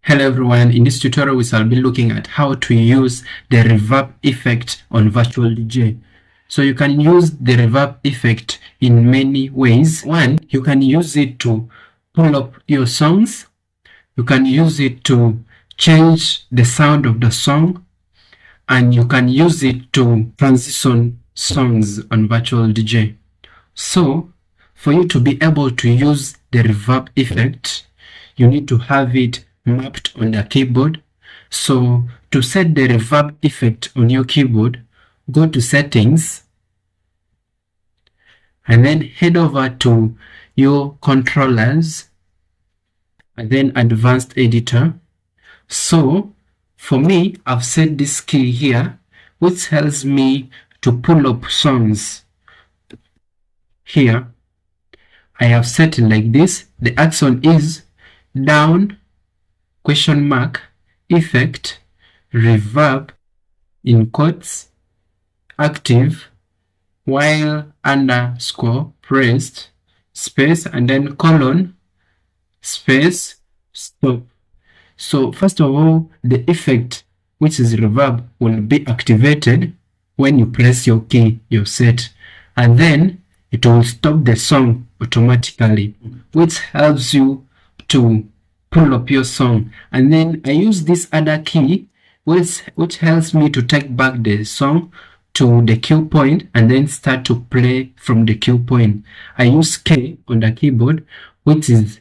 Hello everyone, in this tutorial we shall be looking at how to use the reverb effect on virtual DJ. So you can use the reverb effect in many ways. One, you can use it to pull up your songs. You can use it to change the sound of the song. And you can use it to transition songs on virtual DJ. So for you to be able to use the reverb effect, you need to have it mapped on the keyboard. So to set the reverb effect on your keyboard, go to settings and then head over to your controllers and then advanced editor. So for me, I've set this key here, which helps me to pull up songs. Here I have set it like this. The action is down question mark effect reverb in quotes active while underscore pressed space and then colon space stop. So first of all, the effect, which is reverb, will be activated when you press your key, your set, and then it will stop the song automatically, which helps you to pull up your song. And then I use this other key which helps me to take back the song to the cue point and then start to play from the cue point. I use K on the keyboard, which is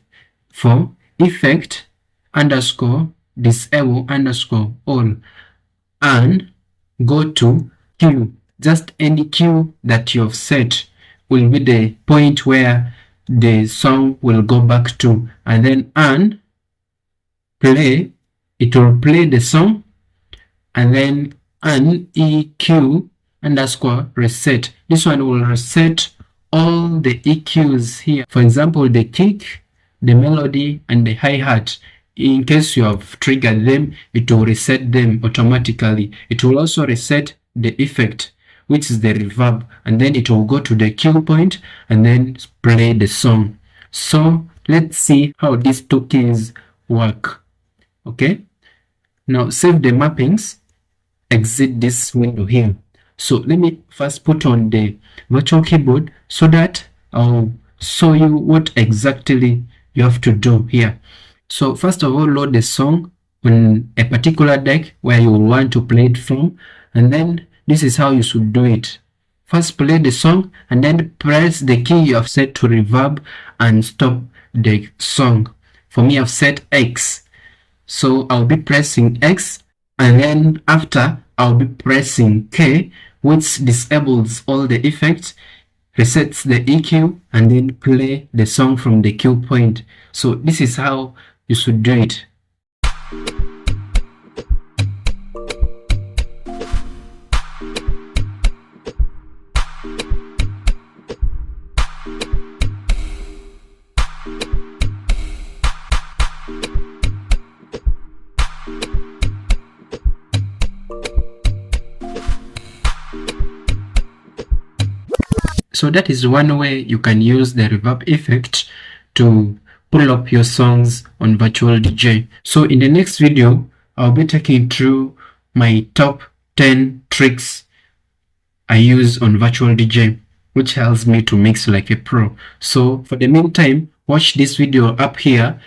for effect underscore disable underscore all, and go to cue. Just any cue that you have set will be the point where the song will go back to, and then play, it will play the song, and then EQ underscore reset. This one will reset all the EQs here. For example, the kick, the melody, and the hi-hat. In case you have triggered them, it will reset them automatically. It will also reset the effect, which is the reverb, and then it will go to the cue point and then play the song. So let's see how these two keys work. Okay, now save the mappings, exit this window here. So let me first put on the virtual keyboard so that I'll show you what exactly you have to do here. So first of all, load the song on a particular deck where you want to play it from, and then this is how you should do it. First play the song and then press the key you have set to reverb and stop the song. For me, I've set X. So I'll be pressing X, and then after I'll be pressing K, which disables all the effects, resets the EQ, and then play the song from the cue point. So this is how you should do it. So that is one way you can use the reverb effect to pull up your songs on virtual DJ. So in the next video, I'll be taking through my top 10 tricks I use on virtual DJ, which helps me to mix like a pro. So for the meantime, watch this video up here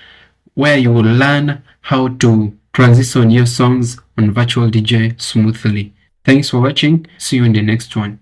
where you will learn how to transition your songs on virtual DJ smoothly. Thanks for watching. See you in the next one.